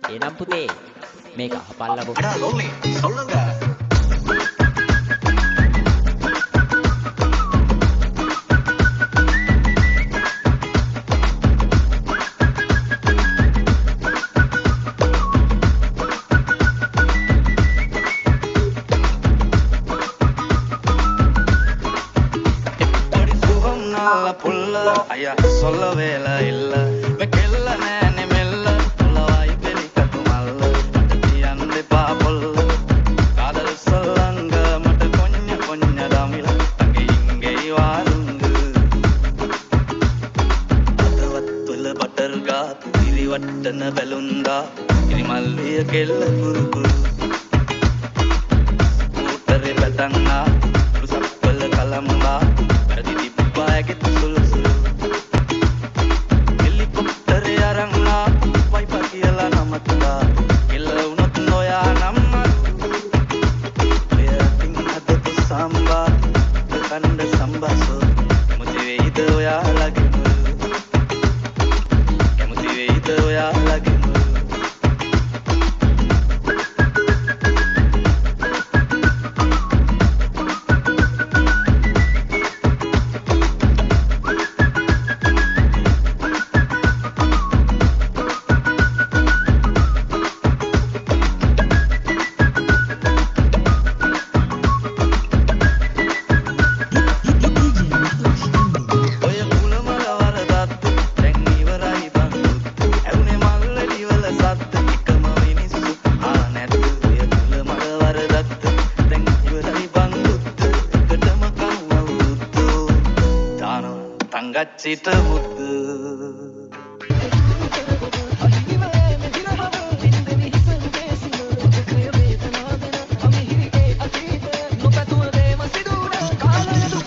එනම් පුතේ මේක අහපල්ලකෝ. அடா லோலி சொல்லுங்க. எப்படி சுகம் நல்ல புல்ல ஐயா சொல்ல வேலை இல்ல வெக்கெல்ல நேனி மெல்ல புள்ளவாய் பெலிக்கட்டு மல்ல மட்டத்தியந்தி பாபொல்ல காதல் சொல்லங்க மட்ட கொஞ்ச கொஞ்ச தமிழ் அங்கே இங்கே வாருங்க අදවත්වල බටර් ගාපු ඉරි වට්ටන බැලුන්දා ඉරි මල්ලිය කෙල්ල කුරුකුරු ඌතරේ බැටන්නා උරුසක්වල කලම්බා වැරදි තිබ්බා ඇගෙත් සුළු සුළු හෙලිකොප්ටරේ අරන්නා වයිපා කියලා නමත්තා කෙල්ල වුණොත් නොයා නම්මත් ඔය අතින් හදපු සම්බා කණ්ඩ සම්බාසෝ කැමති වෙයිද ඔයාලගෙම කැමති වෙයිද ඔයාලගෙම ඔය කුලමල වරදත් දැන් ඉවරයි බංගුත් ඇවුනේ මල්ලඩි වල සද්ද එකම මිනිස්සු නැද්ද ඔය කුලමල වරදත් දැන් ඉවරයි බංගුත් එකටම කම් අවුරුද්දෝ දානවා තංගච්චිට මුද්ද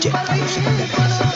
DJ Carlos Mendes.